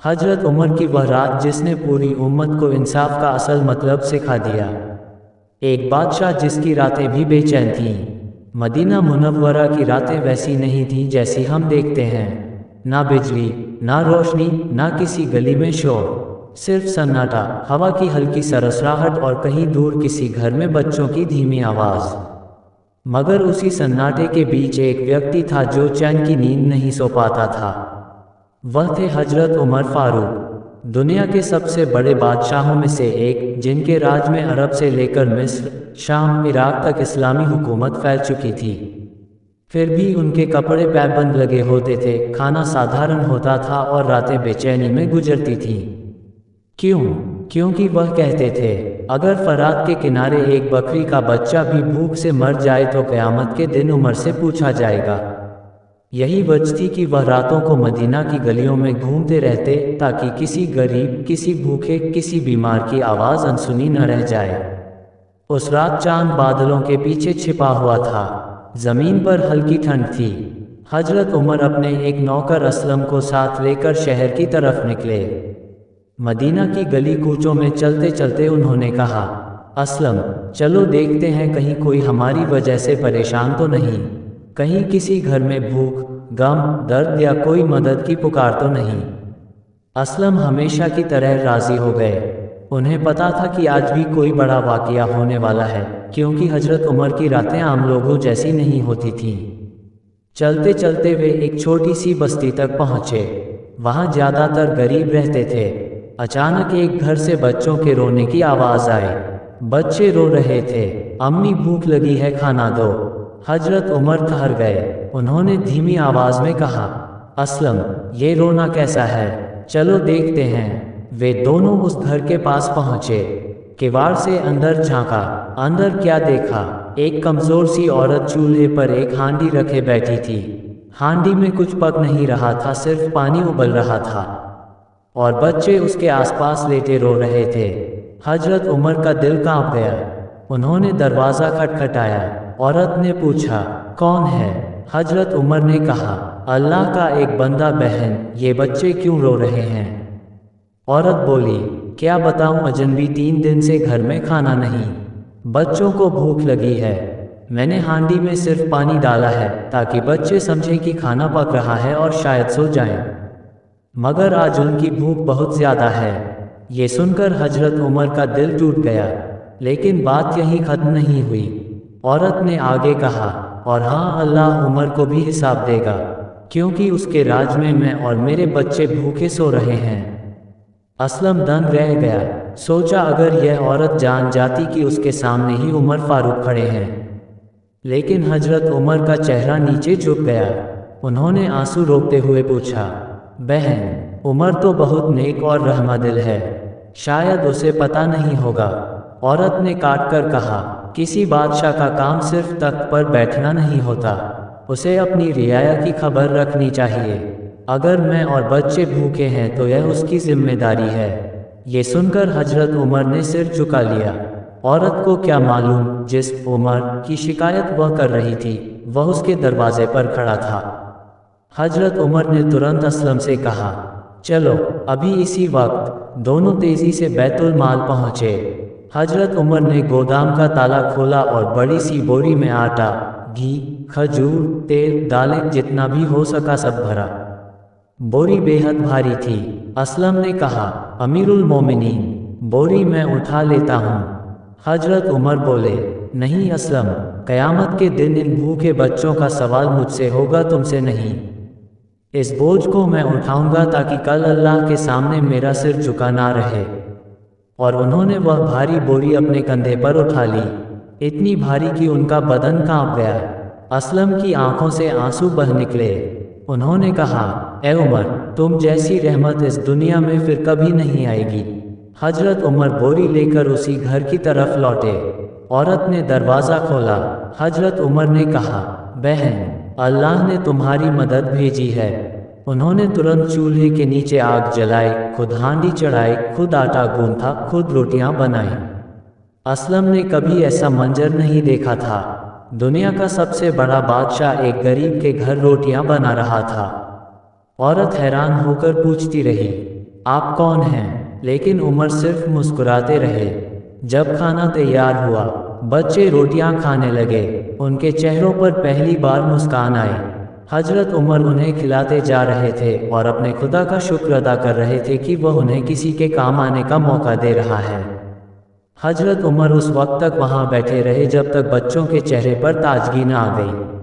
हजरत उमर की वह रात जिसने पूरी उम्मत को इंसाफ का असल मतलब सिखा दिया। एक बादशाह जिसकी रातें भी बेचैन थीं। मदीना मुनव्वरा की रातें वैसी नहीं थीं जैसी हम देखते हैं। ना बिजली, ना रोशनी, ना किसी गली में शोर, सिर्फ सन्नाटा, हवा की हल्की सरसराहट और कहीं दूर किसी घर में बच्चों की धीमी आवाज़। मगर उसी सन्नाटे के बीच एक व्यक्ति था जो चैन की नींद नहीं सो पाता था। वह थे हजरत उमर फारूक, दुनिया के सबसे बड़े बादशाहों में से एक, जिनके राज में अरब से लेकर मिस्र, शाम, इराक तक इस्लामी हुकूमत फैल चुकी थी। फिर भी उनके कपड़े पैबंद लगे होते थे, खाना साधारण होता था और रातें बेचैनी में गुजरती थीं। क्यों? क्योंकि वह कहते थे, अगर फरात के किनारे एक बकरी का बच्चा भी भूख से मर जाए तो क़यामत के दिन उमर से पूछा जाएगा। यही वजह थी कि वह रातों को मदीना की गलियों में घूमते रहते ताकि किसी गरीब, किसी भूखे, किसी बीमार की आवाज़ अनसुनी न रह जाए। उस रात चांद बादलों के पीछे छिपा हुआ था, ज़मीन पर हल्की ठंड थी। हजरत उमर अपने एक नौकर असलम को साथ लेकर शहर की तरफ निकले। मदीना की गली कूचों में चलते चलते उन्होंने कहा, असलम, चलो देखते हैं कहीं कोई हमारी वजह से परेशान तो नहीं, कहीं किसी घर में भूख, गम, दर्द या कोई मदद की पुकार तो नहीं। असलम हमेशा की तरह राज़ी हो गए। उन्हें पता था कि आज भी कोई बड़ा वाक़या होने वाला है, क्योंकि हजरत उमर की रातें आम लोगों जैसी नहीं होती थीं। चलते चलते वे एक छोटी सी बस्ती तक पहुँचे। वहाँ ज़्यादातर गरीब रहते थे। अचानक एक घर से बच्चों के रोने की आवाज़ आई। बच्चे रो रहे थे, अम्मी भूख लगी है, खाना दो। हजरत उमर ठहर गए। उन्होंने धीमी आवाज़ में कहा, असलम, ये रोना कैसा है, चलो देखते हैं। वे दोनों उस घर के पास पहुँचे। किवाड़ से अंदर झांका। अंदर क्या देखा? एक कमज़ोर सी औरत चूल्हे पर एक हांडी रखे बैठी थी। हांडी में कुछ पक नहीं रहा था, सिर्फ पानी उबल रहा था, और बच्चे उसके आसपास लेटे रो रहे थे। हजरत उमर का दिल कांप गया। उन्होंने दरवाज़ा खटखटाया। औरत ने पूछा, कौन है? हजरत उमर ने कहा, अल्लाह का एक बंदा बहन, ये बच्चे क्यों रो रहे हैं? औरत बोली, क्या बताऊं अजनबी, 3 दिन से घर में खाना नहीं, बच्चों को भूख लगी है। मैंने हांडी में सिर्फ पानी डाला है ताकि बच्चे समझें कि खाना पक रहा है और शायद सो जाएं। मगर आज उनकी भूख बहुत ज़्यादा है। ये सुनकर हजरत उमर का दिल टूट गया। लेकिन बात यहीं ख़त्म नहीं हुई। औरत ने आगे कहा, और हाँ, अल्लाह उमर को भी हिसाब देगा, क्योंकि उसके राज में मैं और मेरे बच्चे भूखे सो रहे हैं। असलम दंग रह गया। सोचा, अगर यह औरत जान जाती कि उसके सामने ही उमर फारूक खड़े हैं। लेकिन हजरत उमर का चेहरा नीचे झुक गया। उन्होंने आंसू रोकते हुए पूछा, बहन, उमर तो बहुत नेक और रहमदिल है, शायद उसे पता नहीं होगा। औरत ने काट कर कहा, किसी बादशाह का काम सिर्फ तख्त पर बैठना नहीं होता, उसे अपनी रियाया की खबर रखनी चाहिए। अगर मैं और बच्चे भूखे हैं तो यह उसकी जिम्मेदारी है। ये सुनकर हजरत उमर ने सिर झुका लिया। औरत को क्या मालूम, जिस उमर की शिकायत वह कर रही थी वह उसके दरवाजे पर खड़ा था। हजरत उमर ने तुरंत असलम से कहा, चलो अभी इसी वक्त। दोनों तेजी से बैतुल माल पहुँचे। हजरत उमर ने गोदाम का ताला खोला और बड़ी सी बोरी में आटा, घी, खजूर, तेल, दालें, जितना भी हो सका सब भरा। बोरी बेहद भारी थी। असलम ने कहा, अमीरुल मोमिनीन, बोरी मैं उठा लेता हूँ। हजरत उमर बोले, नहीं असलम, क़यामत के दिन इन भूखे बच्चों का सवाल मुझसे होगा, तुमसे नहीं। इस बोझ को मैं उठाऊंगा ताकि कल अल्लाह के सामने मेरा सिर झुका ना रहे। और उन्होंने वह भारी बोरी अपने कंधे पर उठा ली, इतनी भारी कि उनका बदन कांप गया। असलम की आंखों से आंसू बह निकले। उन्होंने कहा, ए उमर, तुम जैसी रहमत इस दुनिया में फिर कभी नहीं आएगी। हजरत उमर बोरी लेकर उसी घर की तरफ लौटे। औरत ने दरवाज़ा खोला। हजरत उमर ने कहा, बहन, अल्लाह ने तुम्हारी मदद भेजी है। उन्होंने तुरंत चूल्हे के नीचे आग जलाई, खुद हांडी चढ़ाई, खुद आटा गूंथा, खुद रोटियां बनाई। असलम ने कभी ऐसा मंजर नहीं देखा था। दुनिया का सबसे बड़ा बादशाह एक गरीब के घर रोटियां बना रहा था। औरत हैरान होकर पूछती रही, آپ کون ہیں؟ لیکن عمر صرف مسکراتے رہے۔ جب کھانا تیار ہوا، بچے روٹیاں کھانے لگے۔ ان کے چہروں پر پہلی بار مسکان آئی۔ حضرت عمر انہیں کھلاتے جا رہے تھے اور اپنے خدا کا شکر ادا کر رہے تھے کہ وہ انہیں کسی کے کام آنے کا موقع دے رہا ہے۔ حضرت عمر اس وقت تک وہاں بیٹھے رہے جب تک بچوں کے چہرے پر تازگی نہ آ گئی۔